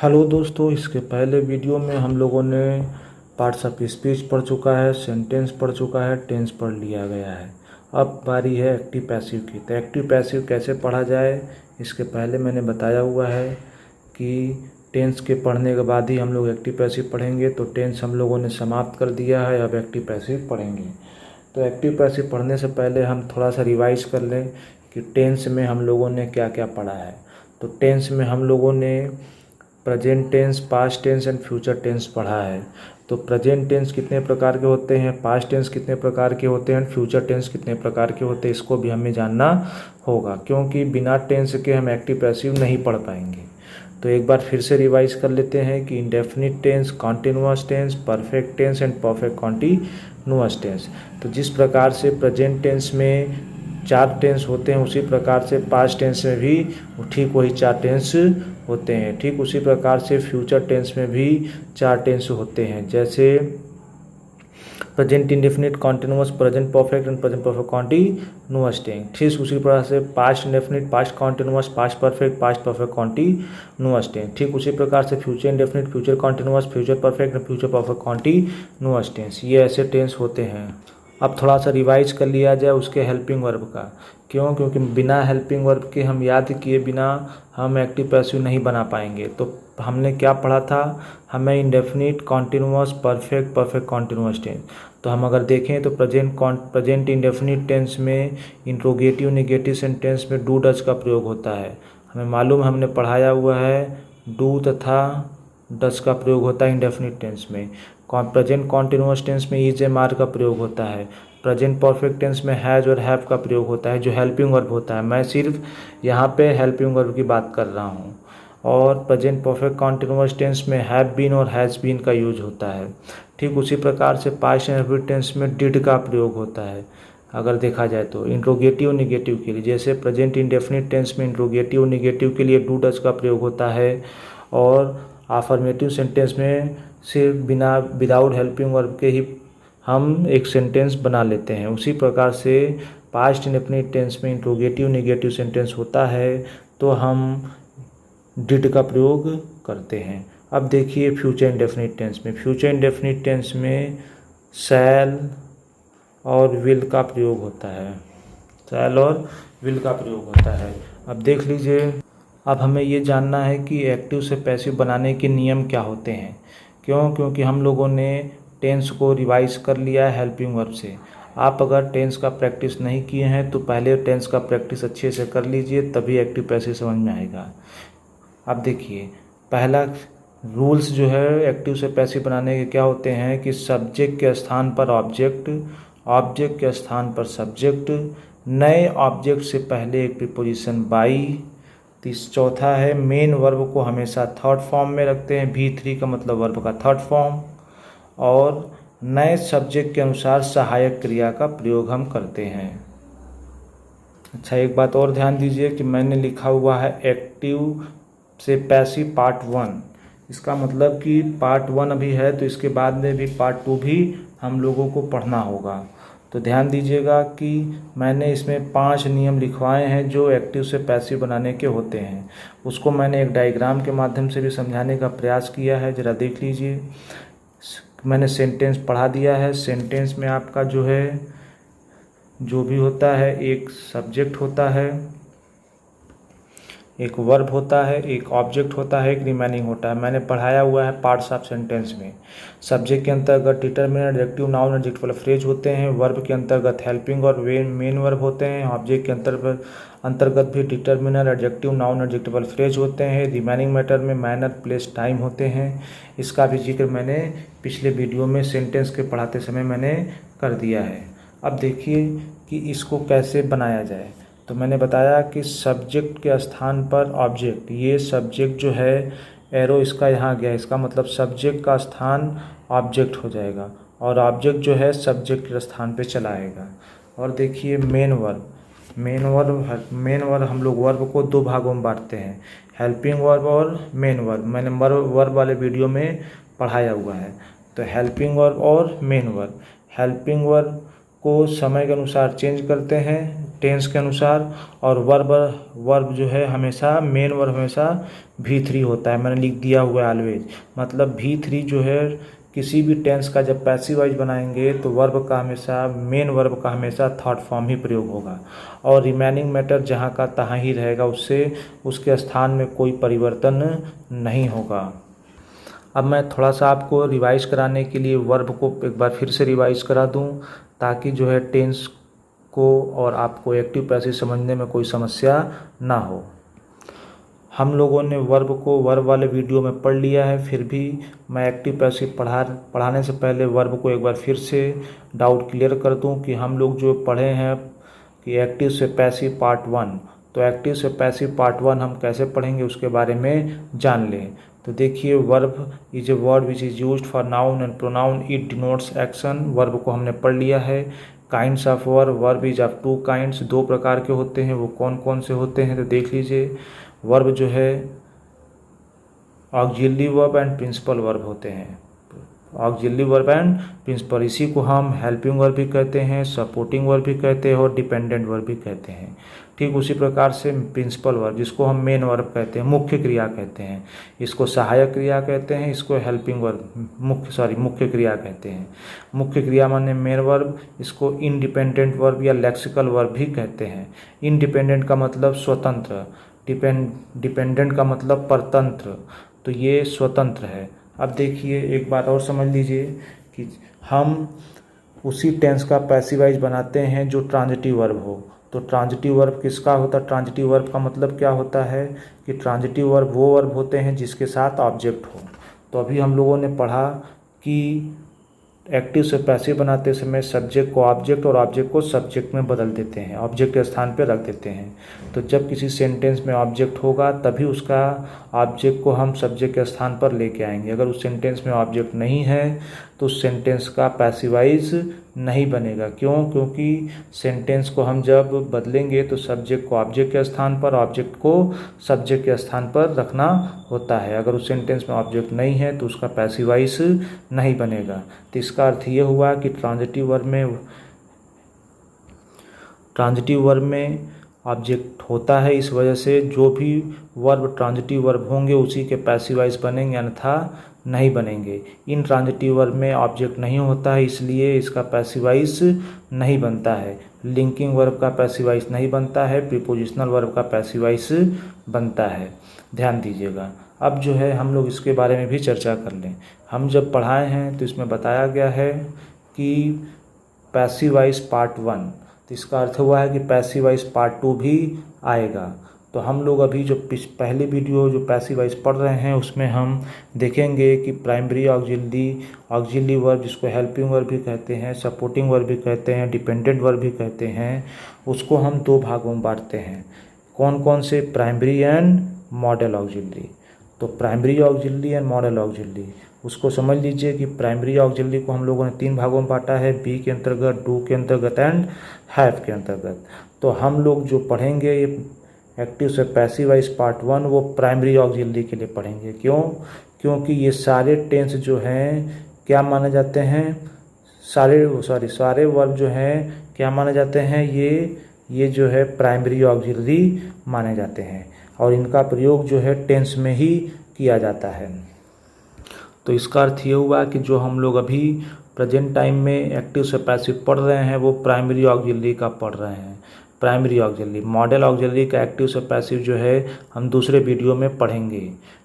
Hello दोस्तों, इसके पहले वीडियो में हम लोगों ने पार्ट्स ऑफ स्पीच पढ़ चुका है, सेंटेंस पढ़ चुका है, टेंस पढ़ लिया गया है। अब बारी है एक्टिव पैसिव की। तो एक्टिव पैसिव कैसे पढ़ा जाए, इसके पहले मैंने बताया हुआ है कि टेंस के पढ़ने के बाद ही हम लोग एक्टिव पैसिव पढ़ेंगे। तो टेंस हम लोगों ने समाप्त कर दिया है, अब एक्टिव पैसिव पढ़ेंगे। तो एक्टिव पैसिव पढ़ने से पहले हम थोड़ा सा रिवाइज कर लें कि टेंस में हम लोगों ने क्या क्या पढ़ा है। तो टेंस में हम लोगों ने present tense, past tense and future tense पढ़ा है। तो प्रेजेंट टेंस कितने प्रकार के होते हैं, पास्ट टेंस कितने प्रकार के होते हैं, फ्यूचर टेंस कितने प्रकार के होते हैं, इसको भी हमें जानना होगा, क्योंकि बिना टेंस के हम एक्टिव पैसिव नहीं पढ़ पाएंगे। तो एक बार फिर से रिवाइज कर लेते हैं कि indefinite tense, continuous tense, perfect tense and perfect continuous tense. तो जिस प्रकार से प्रेजेंट टेंस में 4 टेंस होते हैं, उसी प्रकार से पास्ट टेंस में भी ठीक वही 4 टेंस होते हैं। ठीक उसी प्रकार से फ्यूचर टेंस में भी 4 टेंस होते हैं, जैसे present indefinite, continuous, present perfect and present perfect continuous tense. ठीक उसी प्रकार से past indefinite, past continuous, past perfect continuous tense. ठीक उसी प्रकार से future indefinite, future continuous, future perfect and future perfect continuous tense. ये ऐसे टेंस होते हैं। अब थोड़ा सा रिवाइज कर लिया जाए उसके हेल्पिंग वर्ब का। क्यों? क्योंकि बिना हेल्पिंग वर्ब के हम याद किए बिना हम एक्टिव पैसिव नहीं बना पाएंगे। तो हमने क्या पढ़ा था, हमें indefinite, continuous, perfect continuous tense. तो हम अगर देखें तो प्रेजेंट इंडेफिनिट टेंस में इंट्रोगेटिव नेगेटिव सेंटेंस में डू डज का प्रयोग होता है। हमें मालूम, हमने पढ़ाया हुआ है डू तथा डज का प्रयोग होता है इंडेफिनिट टेंस में। प्रेजेंट कॉन्टिन्यूअस टेंस में इज एम आर का प्रयोग होता है। प्रेजेंट परफेक्ट टेंस में हैज़ और हैव का प्रयोग होता है, जो हेल्पिंग वर्ब होता है। मैं सिर्फ यहाँ पे हेल्पिंग वर्ब की बात कर रहा हूँ। और प्रेजेंट परफेक्ट कॉन्टिन्यूअस टेंस में हैव बीन और हैज़ बीन का यूज होता है। ठीक उसी प्रकार से पास्ट इंडेफिनिट टेंस में डिड का प्रयोग होता है। अगर देखा जाए तो इंट्रोगेटिव नेगेटिव के लिए, जैसे प्रेजेंट इंडेफिनिट टेंस में इंट्रोगेटिव नेगेटिव के लिए डू डज का प्रयोग होता है, और अफर्मेटिव सेंटेंस में सिर्फ विदाउट हेल्पिंग वर्ब के ही हम एक सेंटेंस बना लेते हैं। उसी प्रकार से पास्ट इंडेफिनिट टेंस में इंट्रोगेटिव नेगेटिव सेंटेंस होता है तो हम डिड का प्रयोग करते हैं। अब देखिए फ्यूचर इंडेफिनिट टेंस में। फ्यूचर इंडेफिनिट टेंस में शैल और विल का प्रयोग होता है। शैल और विल का प्रयोग होता है। अब देख लीजिए, अब हमें ये जानना है कि एक्टिव से पैसिव बनाने के नियम क्या होते हैं। क्यों? क्योंकि हम लोगों ने टेंस को रिवाइज कर लिया है हेल्पिंग वर्ब से। आप अगर टेंस का प्रैक्टिस नहीं किए हैं तो पहले टेंस का प्रैक्टिस अच्छे से कर लीजिए, तभी एक्टिव पैसिव समझ में आएगा। अब देखिए, पहला रूल्स जो है एक्टिव से पैसिव बनाने के क्या होते हैं कि सब्जेक्ट के स्थान पर ऑब्जेक्ट, ऑब्जेक्ट के स्थान पर सब्जेक्ट, नए ऑब्जेक्ट से पहले एक प्रीपोजिशन बाई। चौथा है मेन वर्ब को हमेशा थर्ड फॉर्म में रखते हैं। V3 का मतलब वर्ब का थर्ड फॉर्म। और नए सब्जेक्ट के अनुसार सहायक क्रिया का प्रयोग हम करते हैं। अच्छा, एक बात और ध्यान दीजिए कि मैंने लिखा हुआ है एक्टिव से पैसिव पार्ट 1। इसका मतलब कि पार्ट 1 अभी है, तो इसके बाद में भी पार्ट 2 भी हम लोगों को पढ़ना होगा। तो ध्यान दीजिएगा कि मैंने इसमें 5 नियम लिखवाए हैं जो एक्टिव से पैसिव बनाने के होते हैं। उसको मैंने एक डायग्राम के माध्यम से भी समझाने का प्रयास किया है, ज़रा देख लीजिए। मैंने सेंटेंस पढ़ा दिया है। सेंटेंस में आपका जो है, जो भी होता है, एक सब्जेक्ट होता है, एक वर्ब होता है, एक ऑब्जेक्ट होता है, एक रिमेनिंग होता है। मैंने पढ़ाया हुआ है पार्ट्स ऑफ सेंटेंस में। सब्जेक्ट के अंतर्गत determiner, adjective, noun, adjective phrase होते हैं। वर्ब के अंतर्गत हेल्पिंग और मेन वर्ब होते हैं। ऑब्जेक्ट के अंतर्गत भी determiner, adjective, noun, adjective phrase होते हैं। रिमेनिंग मैटर में मैनर, प्लेस, टाइम होते हैं। इसका भी जिक्र मैंने पिछले वीडियो में सेंटेंस के पढ़ाते समय मैंने कर दिया है। अब देखिए कि इसको कैसे बनाया जाए। तो मैंने बताया कि सब्जेक्ट के स्थान पर ऑब्जेक्ट, ये सब्जेक्ट जो है एरो इसका यहाँ गया, इसका मतलब सब्जेक्ट का स्थान ऑब्जेक्ट हो जाएगा और ऑब्जेक्ट जो है सब्जेक्ट के स्थान पे चला आएगा। और देखिए मेन वर्ब हम लोग वर्ब को 2 भागों में बांटते हैं, हेल्पिंग वर्ब और मेन वर्ब। मैंने वर्ब वाले वीडियो में पढ़ाया हुआ है। तो हेल्पिंग वर्ब और मेन वर्ब। हेल्पिंग वर्ब को समय के अनुसार चेंज करते हैं टेंस के अनुसार, और वर्ब जो है हमेशा मेन वर्ब हमेशा V3 होता है। मैंने लिख दिया हुआ है ऑलवेज, मतलब V3 जो है किसी भी टेंस का जब पैसिव वॉइस बनाएंगे तो वर्ब का हमेशा मेन वर्ब का हमेशा थर्ड फॉर्म ही प्रयोग होगा, और रिमेनिंग मैटर जहाँ का तहाँ ही रहेगा, उससे उसके स्थान में कोई परिवर्तन नहीं होगा। अब मैं थोड़ा सा आपको रिवाइज कराने के लिए वर्ब को एक बार फिर से रिवाइज करा दूं, ताकि जो है टेंस को और आपको एक्टिव पैसिव समझने में कोई समस्या ना हो। हम लोगों ने वर्ब वाले वीडियो में पढ़ लिया है, फिर भी मैं एक्टिव पैसिव पढ़ाने से पहले वर्ब को एक बार फिर से डाउट क्लियर कर दूं कि हम लोग जो पढ़े हैं कि एक्टिव से पैसिव पार्ट 1, तो एक्टिव से पैसिव पार्ट 1 हम कैसे पढ़ेंगे उसके बारे में जान लें। तो देखिए, verb is a word which is used for noun and pronoun, it denotes action. Verb को हमने पढ़ लिया है। Kinds of verb is of 2 kinds, 2 प्रकार के होते हैं। वो कौन कौन से होते हैं तो देख लीजिए। वर्ब जो है auxiliary verb and principal verb होते हैं। ऑक्सिलरी वर्ब एंड प्रिंसिपल, इसी को हम हेल्पिंग वर्ब भी कहते हैं, सपोर्टिंग वर्ब भी कहते हैं और डिपेंडेंट वर्ब भी कहते हैं। ठीक उसी प्रकार से प्रिंसिपल वर्ब, जिसको हम मेन वर्ब कहते हैं, मुख्य क्रिया कहते हैं, इसको सहायक क्रिया कहते हैं, इसको हेल्पिंग वर्ब मुख्य क्रिया कहते हैं। मुख्य क्रिया माने मेन वर्ब, इसको इंडिपेंडेंट वर्ब या लेक्सिकल वर्ब भी कहते हैं। इंडिपेंडेंट का मतलब स्वतंत्र, डिपेंडेंट का मतलब परतंत्र, तो ये स्वतंत्र है। अब देखिए एक बात और समझ लीजिए कि हम उसी टेंस का पैसिवाइज बनाते हैं जो ट्रांजिटिव वर्ब हो। तो ट्रांजिटिव वर्ब किसका होता है? ट्रांजिटिव वर्ब का मतलब क्या होता है कि ट्रांजिटिव वर्ब वो वर्ब होते हैं जिसके साथ ऑब्जेक्ट हो। तो अभी हम लोगों ने पढ़ा कि एक्टिव से पैसिव बनाते समय सब्जेक्ट को ऑब्जेक्ट और ऑब्जेक्ट को सब्जेक्ट में बदल देते हैं, ऑब्जेक्ट के स्थान पर रख देते हैं। तो जब किसी सेंटेंस में ऑब्जेक्ट होगा तभी उसका ऑब्जेक्ट को हम सब्जेक्ट के स्थान पर लेके आएंगे। अगर उस सेंटेंस में ऑब्जेक्ट नहीं है तो उस सेंटेंस का पैसिवाइज नहीं बनेगा। क्यों? क्योंकि सेंटेंस को हम जब बदलेंगे तो सब्जेक्ट को ऑब्जेक्ट के स्थान पर, ऑब्जेक्ट को सब्जेक्ट के स्थान पर रखना होता है। अगर उस सेंटेंस में ऑब्जेक्ट नहीं है तो उसका पैसिवाइज नहीं बनेगा। तो इसका अर्थ ये हुआ कि ट्रांजिटिव वर्ब में ऑब्जेक्ट होता है, इस वजह से जो भी वर्ब ट्रांजिटिव वर्ब होंगे उसी के पैसिवाइज बनेंगे, अन्यथा नहीं बनेंगे। इन ट्रांजिटिव वर्ब में ऑब्जेक्ट नहीं होता है, इसलिए इसका पैसिवाइज नहीं बनता है। लिंकिंग वर्ब का पैसिवाइज नहीं बनता है, प्रीपोजिशनल वर्ब का पैसिवाइज बनता है। ध्यान दीजिएगा। अब जो है हम लोग इसके बारे में भी चर्चा कर लें। हम जब पढ़ाए हैं तो इसमें बताया गया है कि पैसिवाइज पार्ट 1, तो इसका अर्थ हुआ है कि पैसिवाइज पार्ट 2 भी आएगा। तो हम लोग अभी जो पहले वीडियो जो पैसिवाइज पढ़ रहे हैं उसमें हम देखेंगे कि प्राइमरी ऑक्सिलरी वर्ब, जिसको हेल्पिंग वर्ब भी कहते हैं, सपोर्टिंग वर्ब भी कहते हैं, डिपेंडेंट वर्ब भी कहते हैं, उसको हम 2 भागों में बांटते हैं। कौन कौन से? Primary and modal auxiliary. तो primary auxiliary and modal auxiliary, उसको समझ लीजिए कि प्राइमरी ऑक्सिलरी को हम लोगों ने 3 भागों में बांटा है, बी के अंतर्गत, डू के अंतर्गत एंड हैव के अंतर्गत। तो हम लोग जो पढ़ेंगे एक्टिव से पैसिवाइज पार्ट 1 वो प्राइमरी ऑक्सिलरी के लिए पढ़ेंगे। क्यों? क्योंकि ये सारे टेंस जो हैं क्या माने जाते हैं, सारे वर्ब जो हैं क्या माने जाते हैं, ये जो है प्राइमरी ऑक्सिलरी माने जाते हैं, और इनका प्रयोग जो है टेंस में ही किया जाता है। तो इसका अर्थ ये हुआ कि जो हम लोग अभी प्रेजेंट टाइम में एक्टिव से पैसिव पढ़ रहे हैं वो प्राइमरी ऑक्सिलरी का पढ़ रहे हैं। प्राइमरी ऑक्सिलरी, मॉडल ऑक्सिलरी का एक्टिव से पैसिव जो है हम दूसरे वीडियो में पढ़ेंगे।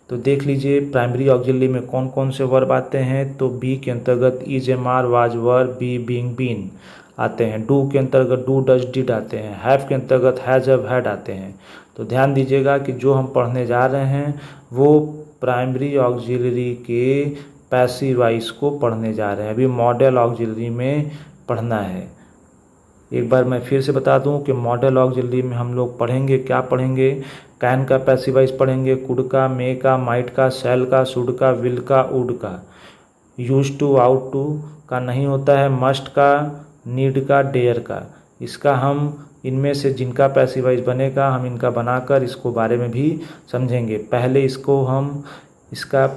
तो देख लीजिए प्राइमरी ऑक्सिलरी में कौन कौन से वर्ब आते हैं। तो बी के अंतर्गत is, am are, was, were, be, being, been आते हैं। डू के अंतर्गत डू, डज, डिड आते हैं। हैव के अंतर्गत हैज, हैव, हैड आते हैं। तो ध्यान दीजिएगा कि जो हम पढ़ने जा रहे हैं वो प्राइमरी ऑक्सिलरी के पैसिवाइज को पढ़ने जा रहे हैं। अभी मॉडल ऑक्सिलरी में पढ़ना है। एक बार मैं फिर से बता दूं कि मॉडल ऑक्सिलरी में हम लोग पढ़ेंगे, क्या पढ़ेंगे? कैन का पैसिवाइज पढ़ेंगे, कुड का, मे का, माइट का, शैल का, शुड का, विल का, वुड का। यूज टू, आउट टू का नहीं होता है, मस्ट का, नीड का, डेयर का। इसका हम इनमें से जिनका पैसिवाइज बनेगा हम इनका बनाकर इसको बारे में भी समझेंगे। पहले इसको हम इसका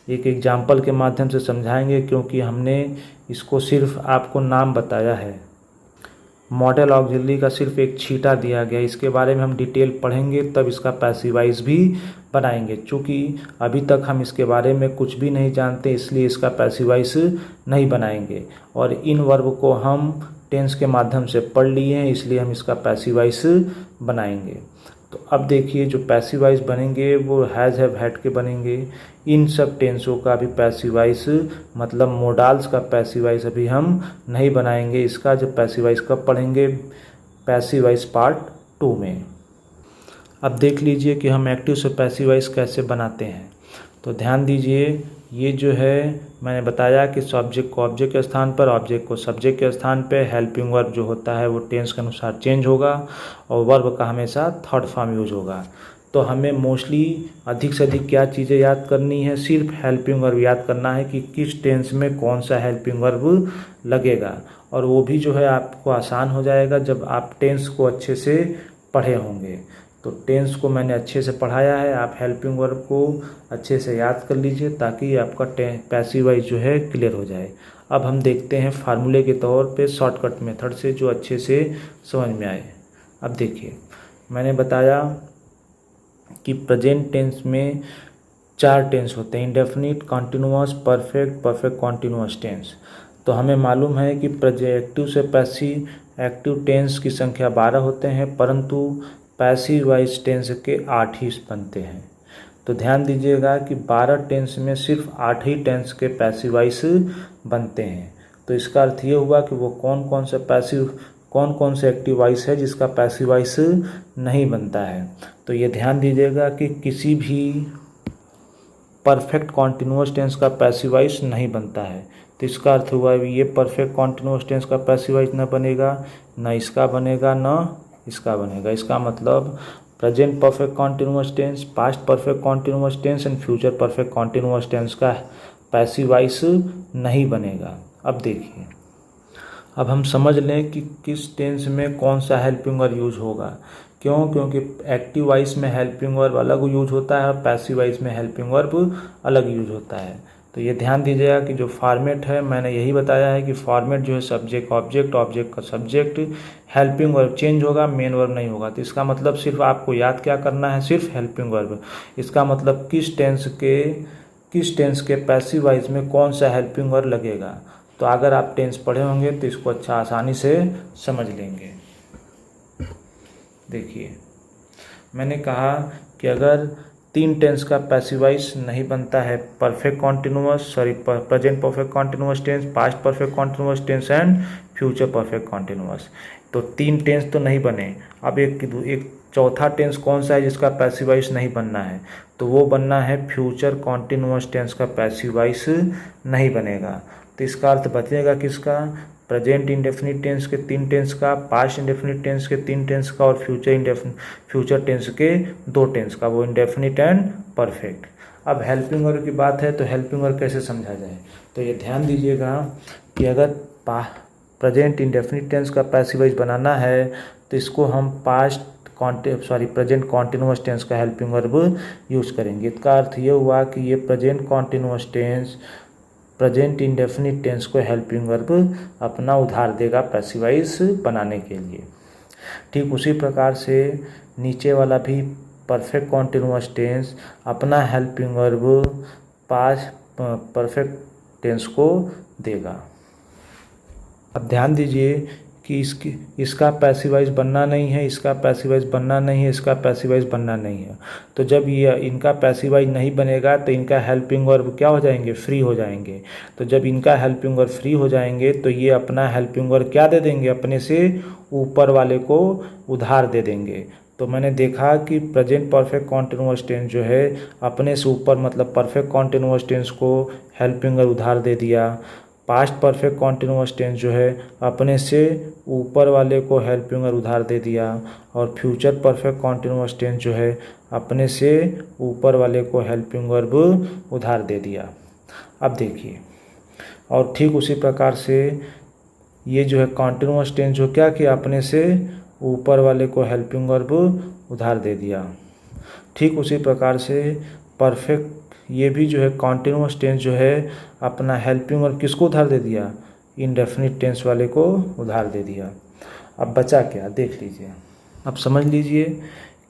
एक एग्जाम्पल के माध्यम से समझाएंगे, क्योंकि हमने इसको सिर्फ आपको नाम बताया है, मॉडल ऑक्सिलरी का सिर्फ एक छींटा दिया गया, इसके बारे में हम डिटेल पढ़ेंगे तब इसका पैसिव वॉइस भी बनाएंगे। चूँकि अभी तक हम इसके बारे में कुछ भी नहीं जानते, इसलिए इसका पैसिव वॉइस नहीं बनाएंगे। और इन वर्ब को हम टेंस के माध्यम से पढ़ लिए हैं, इसलिए हम इसका पैसिव वॉइस बनाएंगे। तो अब देखिए जो पैसिव वॉइस बनेंगे वो हैज़ हैव हैड के बनेंगे। इन सब टेंसों का भी पैसिव वॉइस मतलब मोडाल्स का पैसिव वॉइस अभी हम नहीं बनाएंगे। इसका जो पैसिव वॉइस कब पढ़ेंगे, पैसिव वॉइस पार्ट 2 में। अब देख लीजिए कि हम एक्टिव से पैसिव वॉइस कैसे बनाते हैं। तो ध्यान दीजिए, ये जो है मैंने बताया कि सब्जेक्ट को ऑब्जेक्ट के स्थान पर, ऑब्जेक्ट को सब्जेक्ट के स्थान पे, हेल्पिंग वर्ब जो होता है वो टेंस के अनुसार चेंज होगा और वर्ब का हमेशा थर्ड फॉर्म यूज होगा। तो हमें मोस्टली अधिक से अधिक क्या चीज़ें याद करनी है, सिर्फ हेल्पिंग वर्ब याद करना है कि किस टेंस में कौन सा हेल्पिंग वर्ब लगेगा। और वो भी जो है आपको आसान हो जाएगा जब आप टेंस को अच्छे से पढ़े होंगे। तो टेंस को मैंने अच्छे से पढ़ाया है, आप हेल्पिंग वर्ब को अच्छे से याद कर लीजिए ताकि आपका पैसिव वॉइस जो है क्लियर हो जाए। अब हम देखते हैं फार्मूले के तौर पे शॉर्टकट मेथड से जो अच्छे से समझ में आए। अब देखिए, मैंने बताया कि प्रेजेंट टेंस में 4 टेंस होते हैं, indefinite, continuous, perfect, perfect continuous tense. तो हमें मालूम है कि एक्टिव से पैसिव एक्टिव टेंस की संख्या 12 होते हैं, परंतु पैसिव वॉइस टेंस के 8 ही बनते हैं। तो ध्यान दीजिएगा कि 12 टेंस में सिर्फ 8 ही टेंस के पैसिव वॉइस बनते हैं। तो इसका अर्थ ये हुआ कि वो कौन कौन से एक्टिव वॉइस है जिसका पैसिव वॉइस नहीं बनता है। तो ये ध्यान दीजिएगा कि किसी भी परफेक्ट कॉन्टिन्यूअस टेंस का पैसिव वॉइस नहीं बनता है। तो इसका अर्थ हुआ ये परफेक्ट कॉन्टिन्यूअस टेंस का पैसिव वॉइस न बनेगा, न इसका बनेगा, न इसका बनेगा। इसका मतलब present perfect continuous tense, past perfect continuous tense and future perfect continuous tense का पैसिव वॉइस नहीं बनेगा। अब देखिए, अब हम समझ लें कि किस टेंस में कौन सा हेल्पिंग वर्ब यूज होगा। क्योंकि एक्टिव वॉइस में हेल्पिंग वर्ब अलग यूज होता है और पैसिव वॉइस में हेल्पिंग वर्ब अलग यूज होता है। तो ये ध्यान दीजिएगा कि जो फॉर्मेट है मैंने यही बताया है कि फॉर्मेट जो है सब्जेक्ट ऑब्जेक्ट, ऑब्जेक्ट का सब्जेक्ट, हेल्पिंग वर्ब चेंज होगा, मेन वर्ब नहीं होगा। तो इसका मतलब सिर्फ आपको याद क्या करना है, सिर्फ हेल्पिंग वर्ब। इसका मतलब किस टेंस के पैसिव वॉइस में कौन सा हेल्पिंग वर्ब लगेगा। तो अगर आप टेंस पढ़े होंगे तो इसको अच्छा आसानी से समझ लेंगे। देखिए, मैंने कहा कि अगर 3 टेंस का पैसिव वॉइस नहीं बनता है, present perfect continuous tense, past perfect continuous tense and future perfect continuous. तो 3 टेंस तो नहीं बने। अब एक चौथा टेंस कौन सा है जिसका पैसिव वॉइस नहीं बनना है, तो वो बनना है फ्यूचर कॉन्टिन्यूअस टेंस का पैसिव वॉइस नहीं बनेगा। तो इसका अर्थ बचेगा किसका, प्रेजेंट इंडेफिनिट टेंस के 3 टेंस का, पास्ट इंडेफिनिट टेंस के 3 टेंस का और फ्यूचर टेंस के 2 टेंस का, वो इंडेफिनिट एंड परफेक्ट। अब हेल्पिंग वर्ब की बात है तो हेल्पिंग वर्ब कैसे समझा जाए। तो ये ध्यान दीजिएगा कि अगर प्रेजेंट इंडेफिनिट टेंस का पैसिव वॉइस बनाना है तो इसको हम प्रेजेंट कॉन्टिन्यूअस टेंस का हेल्पिंग वर्ब यूज करेंगे। इसका अर्थ ये हुआ कि ये present continuous tense present indefinite tense को हेल्पिंग वर्ब अपना उधार देगा पैसिव वॉइस बनाने के लिए। ठीक उसी प्रकार से नीचे वाला भी परफेक्ट कॉन्टिन्यूअस टेंस अपना helping verb past perfect tense को देगा। अब ध्यान दीजिए कि इसका पैसिव वॉइस बनना नहीं है, इसका पैसिव वॉइस बनना नहीं है, इसका पैसिव वॉइस बनना नहीं है। तो जब ये इनका पैसिव वॉइस नहीं बनेगा तो इनका हेल्पिंग वर्ब क्या हो जाएंगे, फ्री हो जाएंगे। तो जब इनका हेल्पिंग वर्ब फ्री हो जाएंगे तो ये अपना हेल्पिंग वर्ब क्या दे देंगे, अपने से ऊपर वाले को उधार दे देंगे। तो मैंने देखा कि प्रेजेंट परफेक्ट कॉन्टिन्यूअस टेंस जो है अपने से ऊपर मतलब परफेक्ट कॉन्टिन्यूअस टेंस को हेल्पिंग वर्ब उधार दे दिया। पास्ट परफेक्ट कॉन्टिन्यूअस टेंस जो है अपने से ऊपर वाले को हेल्पिंग वर्ब उधार दे दिया और फ्यूचर परफेक्ट कॉन्टिन्यूअस टेंस जो है अपने से ऊपर वाले को हेल्पिंग वर्ब उधार दे दिया। अब देखिए, और ठीक उसी प्रकार से ये जो है कॉन्टिन्यूअस टेंस जो क्या किया, अपने से ऊपर वाले को हेल्पिंग वर्ब उधार दे दिया। ठीक उसी प्रकार से परफेक्ट ये भी जो है कॉन्टिन्यूअस टेंस जो है अपना हेल्पिंग वर्ब किसको उधार दे दिया, इंडेफिनिट टेंस वाले को उधार दे दिया। अब बचा क्या देख लीजिए। अब समझ लीजिए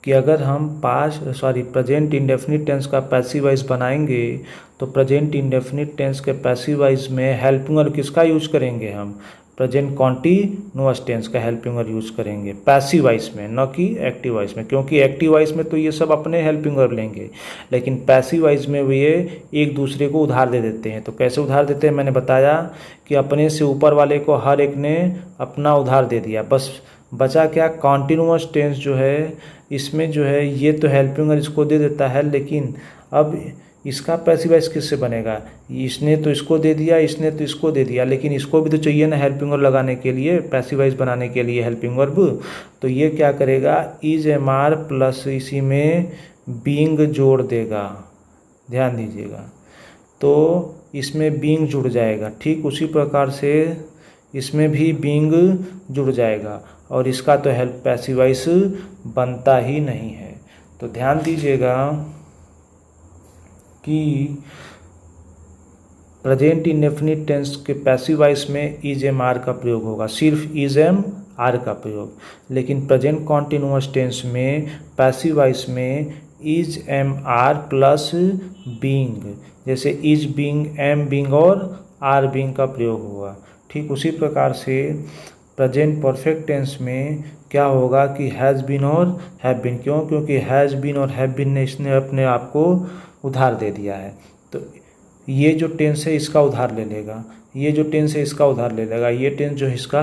कि अगर हम प्रेजेंट इंडेफिनिट टेंस का पैसिव वॉइस बनाएंगे तो प्रेजेंट इंडेफिनिट टेंस के पैसिव वॉइस में हेल्पिंग वर्ब किसका यूज करेंगे हम, प्रेजेंट कॉन्टिन्यूअस टेंस का हेल्पिंग वर्ब यूज करेंगे पैसिव वॉइस में, न कि एक्टिव वॉइस में, क्योंकि एक्टिव वॉइस में तो ये सब अपने हेल्पिंग वर्ब लेंगे, लेकिन पैसिव वॉइस में ये एक दूसरे को उधार दे देते हैं। तो कैसे उधार देते हैं, मैंने बताया कि अपने से ऊपर वाले को हर एक ने अपना उधार दे दिया। बस बचा क्या, कॉन्टिन्यूअस टेंस जो है इसमें जो है ये तो हेल्पिंग वर्ब इसको दे देता है, लेकिन अब इसका पैसिव वॉइस किससे बनेगा, इसने तो इसको दे दिया, इसने तो इसको दे दिया, लेकिन इसको भी तो चाहिए ना हेल्पिंग वर्ब लगाने के लिए, पैसिव वॉइस बनाने के लिए हेल्पिंग वर्ब। तो ये क्या करेगा, इज एम आर प्लस इसी में बीइंग जोड़ देगा, ध्यान दीजिएगा। तो इसमें बीइंग जुड़ जाएगा, ठीक उसी प्रकार से इसमें भी बीइंग जुड़ जाएगा, और इसका तो हेल्प पैसिव वॉइस बनता ही नहीं है। तो ध्यान दीजिएगा कि प्रेजेंट इंडेफिनिट टेंस के पैसिव वॉइस में इज एम आर का प्रयोग होगा, सिर्फ इज एम आर का प्रयोग, लेकिन प्रेजेंट कॉन्टिन्यूअस टेंस में पैसिव वॉइस में is am are plus being, जैसे इज बीइंग, एम बीइंग और आर बीइंग का प्रयोग होगा। ठीक उसी प्रकार से प्रेजेंट परफेक्ट टेंस में क्या होगा कि हैज़ बीन और हैव बीन, क्यों, क्योंकि हैज़ बीन और हैव बीन ने इसने अपने आप को उधार दे दिया है। तो ये जो टेंस है इसका उधार ले लेगा, ये जो टेंस है इसका उधार ले लेगा, ये टेंस जो है इसका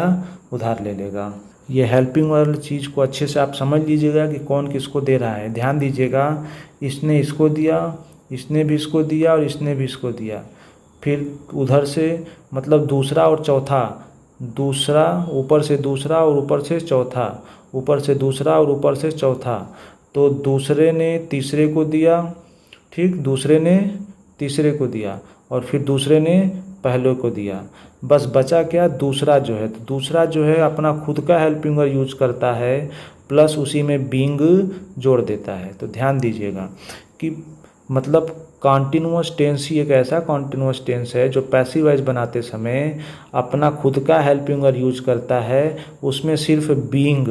उधार ले लेगा। ये हेल्पिंग वाली चीज़ को अच्छे से आप समझ लीजिएगा कि कौन किसको दे रहा है। ध्यान दीजिएगा, इसने इसको दिया, इसने भी इसको दिया और इसने भी इसको दिया, फिर उधर से मतलब दूसरा और चौथा, दूसरा ऊपर से दूसरा और ऊपर से चौथा, ऊपर से दूसरा और ऊपर से चौथा। तो दूसरे ने तीसरे को दिया, ठीक, दूसरे ने तीसरे को दिया और फिर दूसरे ने पहले को दिया। बस बचा क्या, दूसरा जो है, तो दूसरा जो है अपना खुद का हेल्पिंग वर्ब यूज करता है प्लस उसी में बीइंग जोड़ देता है। तो ध्यान दीजिएगा कि मतलब कॉन्टिन्यूअस टेंस ही एक ऐसा कॉन्टिन्यूअस टेंस है जो पैसिव वॉइस बनाते समय अपना खुद का हेल्पिंग वर्ब यूज करता है, उसमें सिर्फ बीइंग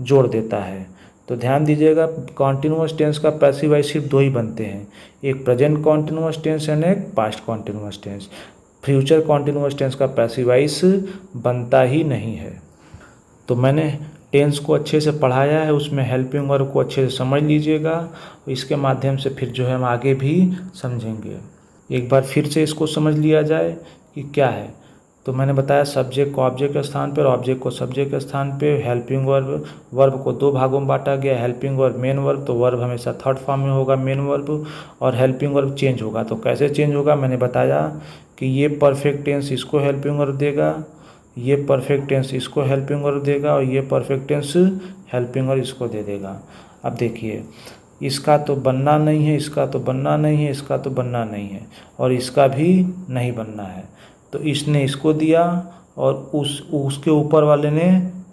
जोड़ देता है। तो ध्यान दीजिएगा, कॉन्टिन्यूअस टेंस का पैसिव वॉइस सिर्फ दो ही बनते हैं, एक प्रेजेंट कॉन्टिन्यूअस टेंस एंड एक past continuous tense. Future continuous tense का पैसिव वॉइस बनता ही नहीं है। तो मैंने टेंस को अच्छे से पढ़ाया है, उसमें हेल्पिंग वर्ब को अच्छे से समझ लीजिएगा, इसके माध्यम से फिर जो है हम आगे भी समझेंगे। एक बार फिर से इसको समझ लिया जाए कि क्या है। तो मैंने बताया सब्जेक्ट को ऑब्जेक्ट के स्थान पर, ऑब्जेक्ट को सब्जेक्ट के स्थान पे, हेल्पिंग वर्ब, वर्ब को दो भागों में बांटा गया, हेल्पिंग वर्ब, मेन वर्ब। तो वर्ब हमेशा थर्ड फॉर्म में होगा, मेन वर्ब, और हेल्पिंग वर्ब चेंज होगा। तो कैसे चेंज होगा, मैंने बताया कि ये परफेक्ट टेंस इसको हेल्पिंग वर्ब देगा, ये परफेक्ट टेंस इसको हेल्पिंग वर्ब देगा, और ये परफेक्ट टेंस हेल्पिंग वर्ब इसको दे देगा। अब देखिए, इसका तो बनना नहीं है, इसका तो बनना नहीं है, इसका तो बनना नहीं है, और इसका भी नहीं बनना है। तो इसने इसको दिया और उसके ऊपर वाले ने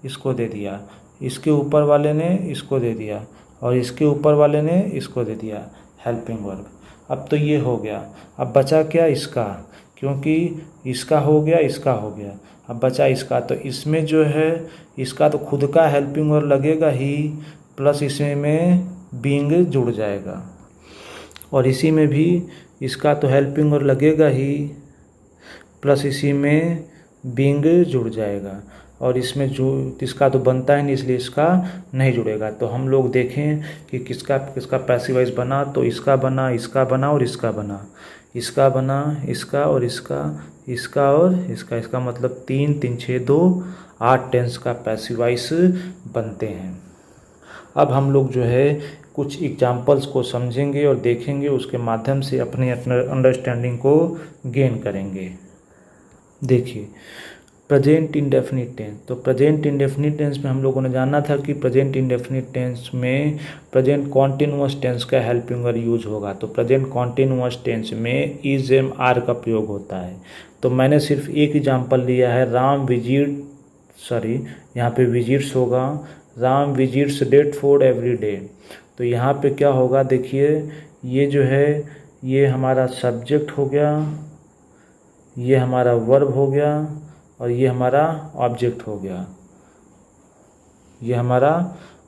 इसको दे दिया, इसके ऊपर वाले ने इसको दे दिया, और इसके ऊपर वाले ने इसको दे दिया, हेल्पिंग वर्ब। अब तो ये हो गया, अब बचा क्या, इसका, क्योंकि इसका हो गया, इसका हो गया, अब बचा इसका। तो इसमें जो है इसका तो खुद का हेल्पिंग वर्ब लगेगा ही, प्लस इसमें बीइंग जुड़ जाएगा, और इसी में भी इसका तो हेल्पिंग वर्ब लगेगा ही, प्लस इसी में बीइंग जुड़ जाएगा, और इसमें जो इसका तो बनता है नहीं इसलिए इसका नहीं जुड़ेगा। तो हम लोग देखें कि किसका किसका पैसिव वॉइस बना, तो इसका बना, इसका बना और इसका बना, इसका बना, इसका और इसका, इसका और इसका, इसका मतलब 3 3 6 2 8 टेंस का पैसिव वॉइस बनते हैं। अब हम लोग जो है कुछ एग्जाम्पल्स को समझेंगे और देखेंगे, उसके माध्यम से अपने अंडरस्टैंडिंग को गेन करेंगे। देखिए, प्रेजेंट इंडेफिनिट टेंस, तो प्रेजेंट इंडेफिनिट टेंस में हम लोगों ने जाना था कि प्रेजेंट इंडेफिनिट टेंस में प्रेजेंट कॉन्टिन्यूअस टेंस का हेल्पिंग वर्ब यूज होगा। तो प्रेजेंट कॉन्टिन्यूअस टेंस में इज एम आर का प्रयोग होता है। तो मैंने सिर्फ एक एग्जांपल लिया है, राम विजिट, सॉरी यहाँ पे विजिट्स होगा, राम विजिट्स डेटफोर्ड एवरी डे। तो यहाँ पे क्या होगा, देखिए ये जो है ये हमारा सब्जेक्ट हो गया, ये हमारा वर्ब हो गया, और ये हमारा ऑब्जेक्ट हो गया। ये हमारा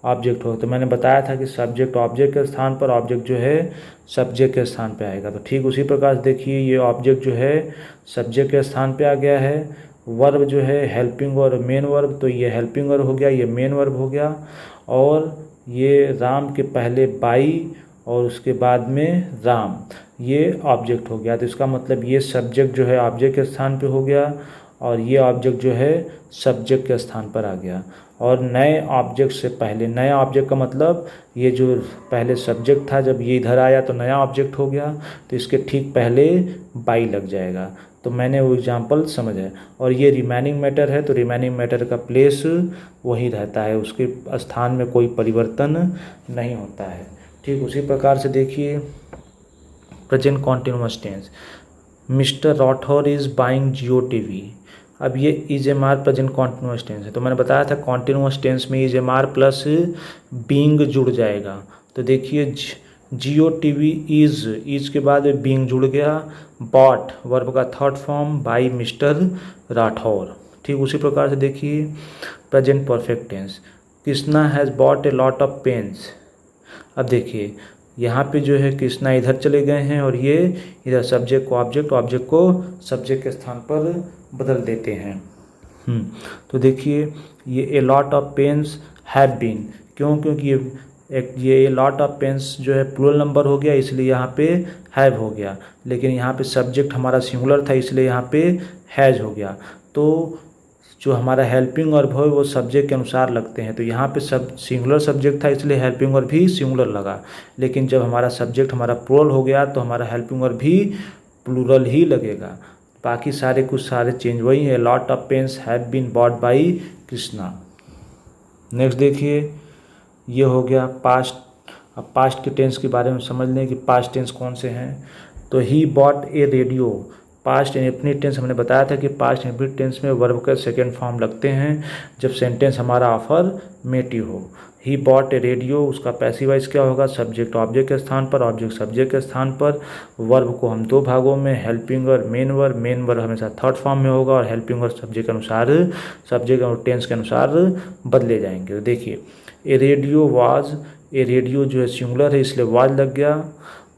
ऑब्जेक्ट होगा। तो मैंने बताया था कि सब्जेक्ट ऑब्जेक्ट के स्थान पर, ऑब्जेक्ट जो है सब्जेक्ट के स्थान पे आएगा। तो ठीक उसी प्रकार से देखिए ये ऑब्जेक्ट जो है सब्जेक्ट के स्थान पे आ गया है। वर्ब जो है हेल्पिंग और मेन वर्ब, तो ये हेल्पिंग वर्ब हो गया, ये मेन वर्ब हो गया। और ये राम के पहले बाई और उसके बाद में राम, ये ऑब्जेक्ट हो गया। तो इसका मतलब ये सब्जेक्ट जो है ऑब्जेक्ट के स्थान पे हो गया और ये ऑब्जेक्ट जो है सब्जेक्ट के स्थान पर आ गया। और नए ऑब्जेक्ट से पहले, नया ऑब्जेक्ट का मतलब ये जो पहले सब्जेक्ट था जब ये इधर आया तो नया ऑब्जेक्ट हो गया, तो इसके ठीक पहले बाई लग जाएगा। तो मैंने वो एग्जाम्पल समझा। और ये रिमेनिंग मैटर है, तो रिमेनिंग मैटर का प्लेस वही रहता है, उसके स्थान में कोई परिवर्तन नहीं होता है। ठीक उसी प्रकार से देखिए present continuous tense, mister Rathore is buying Jio TV. अब ये is am are present continuous tense है। तो मैंने बताया था कॉन्टिन्यूअस टेंस में is am are plus being जुड़ जाएगा। तो देखिए जियो टीवी इज के बाद बीइंग जुड़ गया, बॉट वर्ब का third form by mister Rathore. ठीक उसी प्रकार से देखिए present perfect tense, Krishna has bought a lot of pens. अब देखिए यहाँ पे जो है कृष्णा इधर चले गए हैं और ये इधर सब्जेक्ट को ऑब्जेक्ट, ऑब्जेक्ट को सब्जेक्ट के स्थान पर बदल देते हैं। तो देखिए ये a lot of pens have been, क्यों? क्योंकि ये लॉट ऑफ पेन्स जो है प्लूरल नंबर हो गया, इसलिए यहाँ पे हैव हो गया। लेकिन यहाँ पे सब्जेक्ट हमारा सिंगुलर था, इसलिए यहाँ पे हैज़ हो गया। तो जो हमारा हेल्पिंग वर्ब है वो सब्जेक्ट के अनुसार लगते हैं। तो यहाँ पे सब सिंगुलर सब्जेक्ट था इसलिए हेल्पिंग वर्ब भी सिंगुलर लगा। लेकिन जब हमारा सब्जेक्ट हमारा प्लूरल हो गया तो हमारा हेल्पिंग वर्ब भी प्लूरल ही लगेगा। बाकी सारे कुछ सारे चेंज वही है। Lot of pens have been bought by Krishna. Next देखिए ये हो गया पास्ट। अब पास्ट के टेंस के बारे में समझ लें कि पास्ट टेंस कौन से हैं। तो he bought a radio, past indefinite tense हमने बताया था कि पास्ट इंडेफिनिट टेंस में वर्ब का सेकेंड फॉर्म लगते हैं जब सेंटेंस हमारा अफर्मेटिव हो। ही बॉट ए रेडियो, उसका पैसिव वॉइस क्या होगा? सब्जेक्ट ऑब्जेक्ट के स्थान पर, ऑब्जेक्ट सब्जेक्ट के स्थान पर। वर्ब को हम दो भागों में, helping verb, main verb. Main verb हमेशा थर्ड फॉर्म में होगा और हेल्पिंग वर्ब सब्जेक्ट के अनुसार, सब्जेक्ट और टेंस के अनुसार बदले जाएंगे। तो देखिए ए रेडियो वाज, ए रेडियो जो है सिंगुलर है इसलिए वाज लग गया।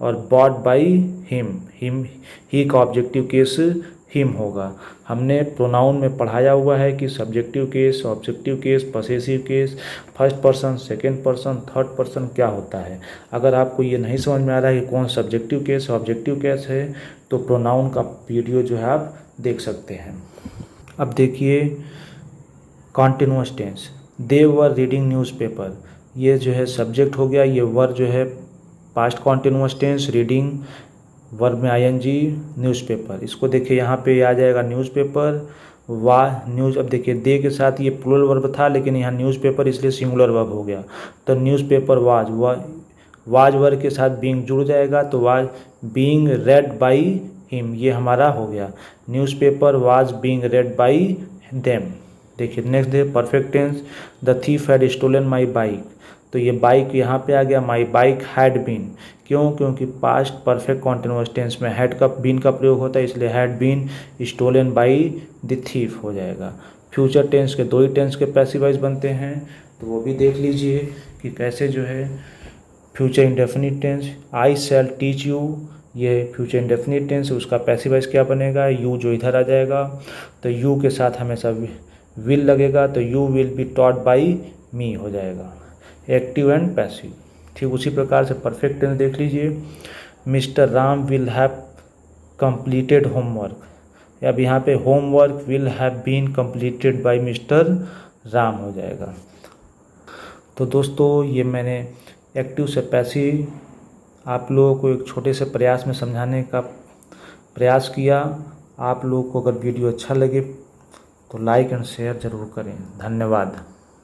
और बॉट बाई हिम, ही का ऑब्जेक्टिव केस हिम होगा। हमने प्रोनाउन में पढ़ाया हुआ है कि subjective case, objective case, possessive case, first person, second person, third person क्या होता है। अगर आपको ये नहीं समझ में आ रहा है कि कौन सब्जेक्टिव केस, ऑब्जेक्टिव केस है, तो प्रोनाउन का वीडियो जो है आप देख सकते हैं। अब देखिए continuous tense, they were reading newspaper, ये जो है सब्जेक्ट हो गया। ये वर्ब जो है past continuous tense, reading verb में आईएनजी, न्यूज़पेपर। इसको देखिए यहाँ पे आ जाएगा न्यूज़पेपर, न्यूज़। अब देखिए दे के साथ ये प्लूरल वर्ब था लेकिन यहाँ न्यूज़पेपर इसलिए सिंगुलर वर्ब हो गया। तो न्यूज़पेपर वाज वर्ब के साथ बीइंग जुड़ जाएगा, तो was being read by him, ये हमारा हो गया। Newspaper was being read by them. देखिए next day perfect tense, the thief had stolen my bike. तो ये बाइक यहाँ पे आ गया, माई बाइक हैड बीन। क्यों? क्योंकि पास्ट परफेक्ट कॉन्टिन्यूअस टेंस में हैड का बीन का प्रयोग होता है, इसलिए had been stolen by the thief हो जाएगा। फ्यूचर टेंस के दो ही टेंस के पैसिव वॉइस बनते हैं, तो वो भी देख लीजिए कि कैसे जो है। Future indefinite tense, I shall teach you, ये फ्यूचर इंडेफिनिट टेंस, उसका पैसिव वॉइस क्या बनेगा? यू जो इधर आ जाएगा। तो यू के साथ हमेशा विल लगेगा, तो you will be taught by me हो जाएगा, एक्टिव एंड पैसिव। ठीक उसी प्रकार से परफेक्ट टेंस देख लीजिए, mister Ram will have completed homework. अब यहाँ पे homework will have been completed by mister Ram हो जाएगा। तो दोस्तों ये मैंने एक्टिव से पैसिव आप लोगों को एक छोटे से प्रयास में समझाने का प्रयास किया। आप लोगों को अगर वीडियो अच्छा लगे तो लाइक एंड शेयर ज़रूर करें। धन्यवाद।